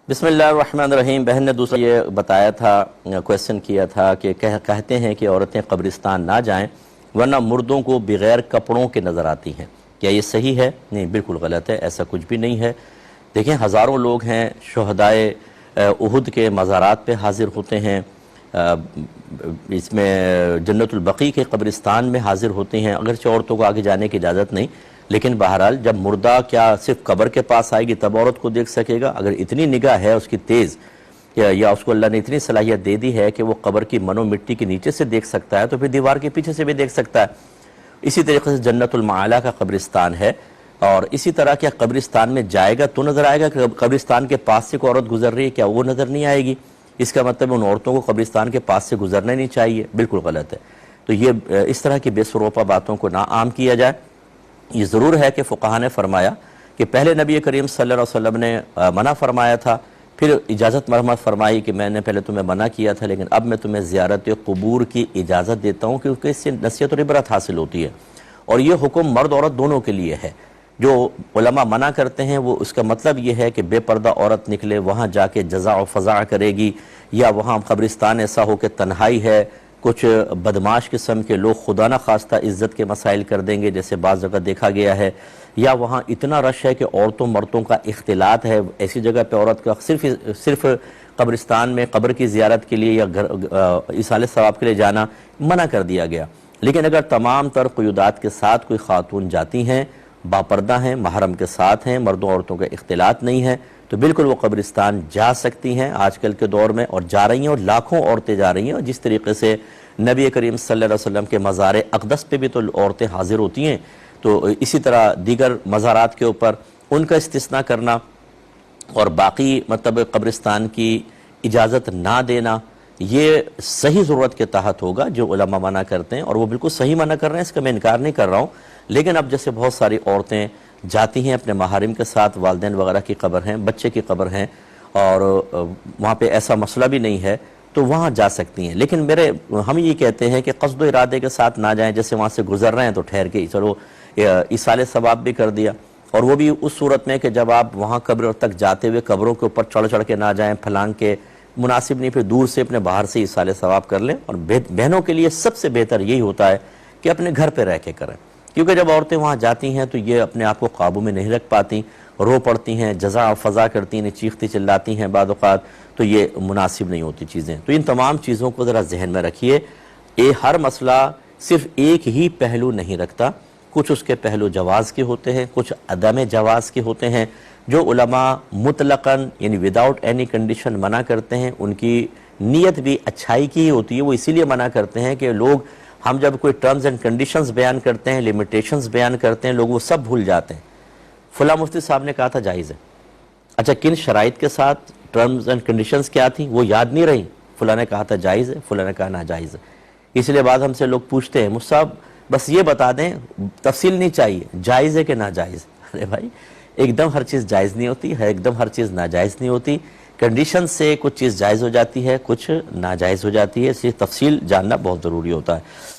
بسم اللہ الرحمن الرحیم۔ بہن نے دوسرا یہ بتایا تھا، کویسچن کیا تھا کہ کہتے ہیں کہ عورتیں قبرستان نہ جائیں ورنہ مردوں کو بغیر کپڑوں کے نظر آتی ہیں، کیا یہ صحیح ہے؟ نہیں، بالکل غلط ہے، ایسا کچھ بھی نہیں ہے۔ دیکھیں، ہزاروں لوگ ہیں شہدائے احد کے مزارات پہ حاضر ہوتے ہیں، اس میں جنت البقیع کے قبرستان میں حاضر ہوتے ہیں، اگرچہ عورتوں کو آگے جانے کی اجازت نہیں، لیکن بہرحال جب مردہ کیا صرف قبر کے پاس آئے گی تب عورت کو دیکھ سکے گا؟ اگر اتنی نگاہ ہے اس کی تیز، یا اس کو اللہ نے اتنی صلاحیت دے دی ہے کہ وہ قبر کی منو مٹی کے نیچے سے دیکھ سکتا ہے، تو پھر دیوار کے پیچھے سے بھی دیکھ سکتا ہے۔ اسی طریقے سے جنت المعالی کا قبرستان ہے، اور اسی طرح کیا قبرستان میں جائے گا تو نظر آئے گا کہ قبرستان کے پاس سے کوئی عورت گزر رہی ہے، کیا وہ نظر نہیں آئے گی؟ اس کا مطلب ان عورتوں کو قبرستان کے پاس سے گزرنا نہیں چاہیے، بالکل غلط ہے۔ تو یہ اس طرح کی بے سروپا باتوں کو نہ عام کیا جائے۔ یہ ضرور ہے کہ فقہا نے فرمایا کہ پہلے نبی کریم صلی اللہ علیہ وسلم نے منع فرمایا تھا، پھر اجازت مرحمت فرمائی کہ میں نے پہلے تمہیں منع کیا تھا لیکن اب میں تمہیں زیارت قبور کی اجازت دیتا ہوں، کیونکہ اس سے نصیحت اور عبرت حاصل ہوتی ہے، اور یہ حکم مرد عورت دونوں کے لیے ہے۔ جو علماء منع کرتے ہیں وہ اس کا مطلب یہ ہے کہ بے پردہ عورت نکلے، وہاں جا کے جزا و فضا کرے گی، یا وہاں قبرستان ایسا ہو کہ تنہائی ہے، کچھ بدماش قسم کے لوگ خدا نہ خواستہ عزت کے مسائل کر دیں گے جیسے بعض جگہ دیکھا گیا ہے، یا وہاں اتنا رش ہے کہ عورتوں مردوں کا اختلاط ہے، ایسی جگہ پہ عورت کا صرف قبرستان میں قبر کی زیارت کے لیے یا ایصال ثواب کے لیے جانا منع کر دیا گیا۔ لیکن اگر تمام تر قیودات کے ساتھ کوئی خاتون جاتی ہیں، باپردہ ہیں، محرم کے ساتھ ہیں، مردوں عورتوں کا اختلاط نہیں ہے، تو بالکل وہ قبرستان جا سکتی ہیں آج کل کے دور میں، اور جا رہی ہیں، اور لاکھوں عورتیں جا رہی ہیں، اور جس طریقے سے نبی کریم صلی اللہ علیہ وسلم کے مزار اقدس پہ بھی تو عورتیں حاضر ہوتی ہیں، تو اسی طرح دیگر مزارات کے اوپر ان کا استثناء کرنا اور باقی مطلب قبرستان کی اجازت نہ دینا، یہ صحیح ضرورت کے تحت ہوگا جو علماء منع کرتے ہیں، اور وہ بالکل صحیح منع کر رہے ہیں، اس کا میں انکار نہیں کر رہا ہوں۔ لیکن اب جیسے بہت ساری عورتیں جاتی ہیں اپنے محارم کے ساتھ، والدین وغیرہ کی قبر ہیں، بچے کی قبر ہیں، اور وہاں پہ ایسا مسئلہ بھی نہیں ہے تو وہاں جا سکتی ہیں، لیکن ہم یہ کہتے ہیں کہ قصد و ارادے کے ساتھ نہ جائیں، جیسے وہاں سے گزر رہے ہیں تو ٹھہر کے چلو ایصال ثواب بھی کر دیا، اور وہ بھی اس صورت میں کہ جب آپ وہاں قبر تک جاتے ہوئے قبروں کے اوپر چڑھ کے نہ جائیں، پھلانگ کے، مناسب نہیں، پھر دور سے اپنے باہر سے ایصال ثواب کر لیں۔ اور بہنوں کے لیے سب سے بہتر یہی ہوتا ہے کہ اپنے گھر پہ رہ کے کریں، کیونکہ جب عورتیں وہاں جاتی ہیں تو یہ اپنے آپ کو قابو میں نہیں رکھ پاتی، رو پڑتی ہیں، جزا و فضا کرتی ہیں، چیختی چلاتی ہیں بعض اوقات، تو یہ مناسب نہیں ہوتی چیزیں۔ تو ان تمام چیزوں کو ذرا ذہن میں رکھیے، ہر مسئلہ صرف ایک ہی پہلو نہیں رکھتا، کچھ اس کے پہلو جواز کے ہوتے ہیں، کچھ عدم جواز کے ہوتے ہیں۔ جو علماء مطلقاً یعنی وداؤٹ اینی کنڈیشن منع کرتے ہیں، ان کی نیت بھی اچھائی کی ہی ہوتی ہے، وہ اسی لیے منع کرتے ہیں کہ لوگ، ہم جب کوئی ٹرمز اینڈ کنڈیشنز بیان کرتے ہیں، لیمیٹیشنز بیان کرتے ہیں، لوگ وہ سب بھول جاتے ہیں۔ فلاں مفتی صاحب نے کہا تھا جائز ہے، اچھا کن شرائط کے ساتھ ٹرمز اینڈ کنڈیشنز کیا تھیں وہ یاد نہیں رہی، فلاں نے کہا تھا جائز ہے، فلاں نے کہا ناجائز ہے۔ اس لیے بعد ہم سے لوگ پوچھتے ہیں، مجھ صاحب بس یہ بتا دیں، تفصیل نہیں چاہیے، جائز ہے کہ ناجائز؟ ارے بھائی، ایک دم ہر چیز جائز نہیں ہوتی ہے، ایک دم ہر چیز ناجائز نہیں ہوتی، کنڈیشن سے کچھ چیز جائز ہو جاتی ہے، کچھ ناجائز ہو جاتی ہے، اس لیے تفصیل جاننا بہت ضروری ہوتا ہے۔